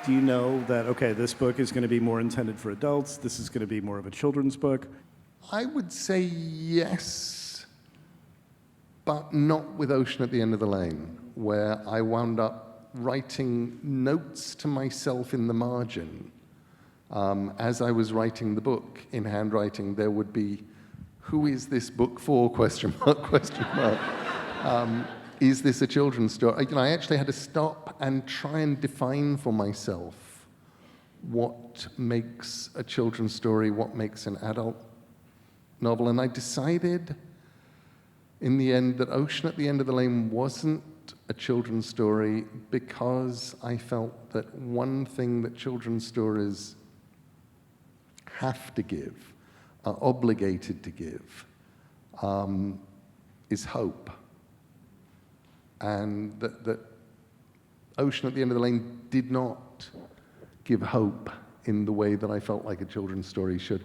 Do you know that, okay, this book is going to be more intended for adults, this is going to be more of a children's book? I would say yes, but not with Ocean at the End of the Lane, where I wound up writing notes to myself in the margin. As I was writing the book in handwriting, there would be, who is this book for, question mark, question mark. Is this a children's story? I actually had to stop and try and define for myself what makes a children's story, what makes an adult novel. And I decided in the end that Ocean at the End of the Lane wasn't a children's story because I felt that one thing that children's stories have to give, are obligated to give, is hope. And that Ocean at the End of the Lane did not give hope in the way that I felt like a children's story should.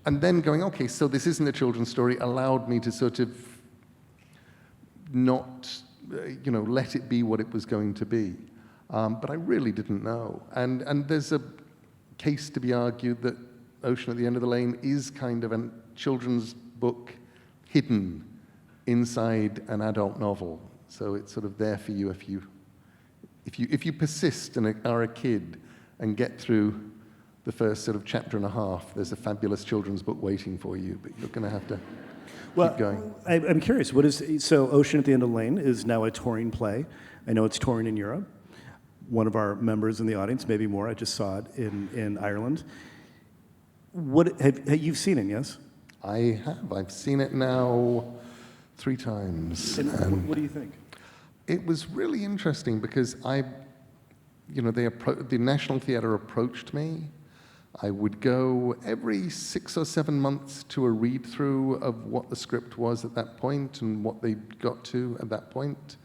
And then going, okay, so this isn't a children's story, allowed me to sort of not, let it be what it was going to be. But I really didn't know. And there's a case to be argued that Ocean at the End of the Lane is kind of a children's book hidden inside an adult novel. So it's sort of there for you if you persist and are a kid and get through the first sort of chapter and a half. There's a fabulous children's book waiting for you, but you're going to have to keep going. I'm curious. So Ocean at the End of the Lane is now a touring play. I know it's touring in Europe. One of our members in the audience, maybe more, I just saw it in Ireland. Have you seen it? Yes. I have. I've seen it now 3 times. And what do you think? It was really interesting because the National Theatre approached me. I would go every 6 or 7 months to a read-through of what the script was at that point and what they got to at that point,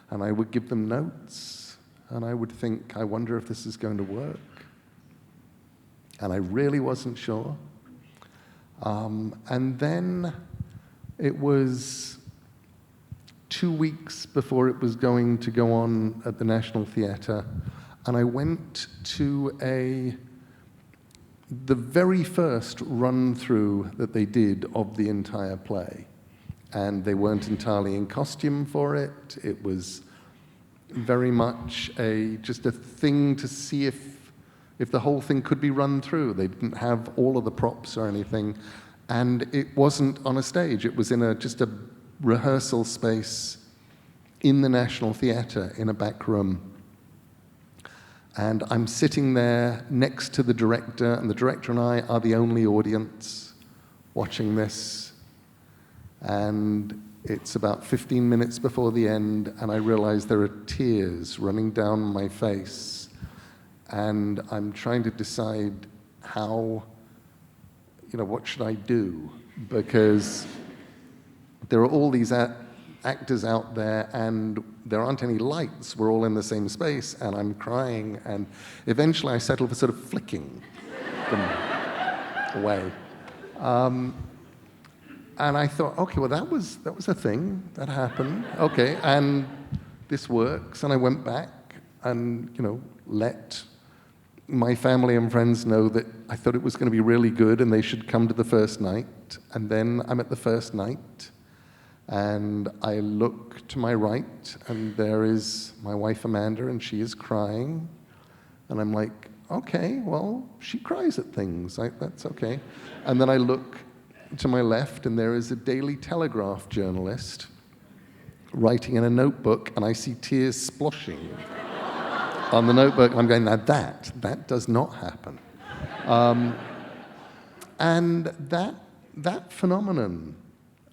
and I would give them notes, and I would think, I wonder if this is going to work. And I really wasn't sure. And then it was 2 weeks before it was going to go on at the National Theatre, and I went to the very first run-through that they did of the entire play. And they weren't entirely in costume for it. It was very much just a thing to see if the whole thing could be run through. They didn't have all of the props or anything. And it wasn't on a stage. It was in just a rehearsal space in the National Theatre in a back room. And I'm sitting there next to the director, and the director and I are the only audience watching this. And it's about 15 minutes before the end, and I realize there are tears running down my face. And I'm trying to decide what should I do? Because there are all these actors out there, and there aren't any lights. We're all in the same space, and I'm crying. And eventually I settle for sort of flicking them away. And I thought, okay, well, that was a thing that happened. Okay, and this works. And I went back and, let my family and friends know that I thought it was going to be really good and they should come to the first night. And then I'm at the first night, and I look to my right, and there is my wife Amanda, and she is crying. And I'm like, okay, well, she cries at things. That's okay. And then I look to my left, and there is a Daily Telegraph journalist writing in a notebook, and I see tears splashing on the notebook. I'm going, now that does not happen. And that phenomenon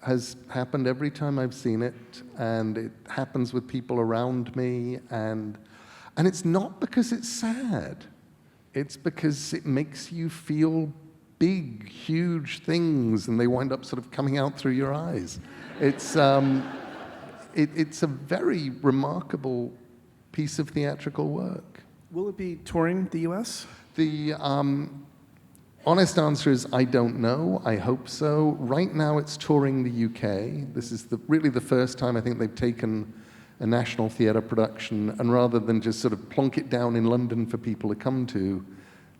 has happened every time I've seen it, and it happens with people around me, and it's not because it's sad. It's because it makes you feel big, huge things, and they wind up sort of coming out through your eyes. It's a very remarkable piece of theatrical work. Will it be touring the U.S.? The honest answer is I don't know. I hope so. Right now it's touring the UK. This is really the first time I think they've taken a national theatre production, and rather than just sort of plonk it down in London for people to come to,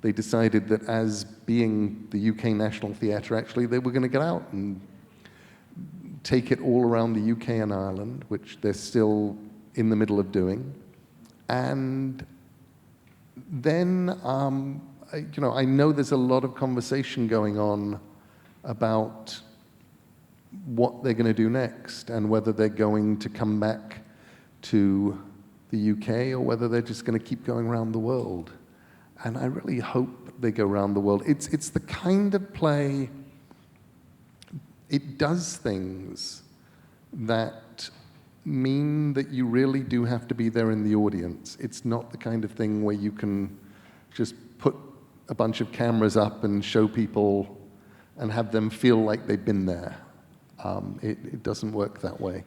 they decided that as being the UK National Theatre, actually, they were going to get out and take it all around the UK and Ireland, which they're still in the middle of doing. And then, I know there's a lot of conversation going on about what they're going to do next and whether they're going to come back to the UK or whether they're just going to keep going around the world. And I really hope they go around the world. It's the kind of play, it does things that mean that you really do have to be there in the audience. It's not the kind of thing where you can just put a bunch of cameras up and show people and have them feel like they've been there. It doesn't work that way.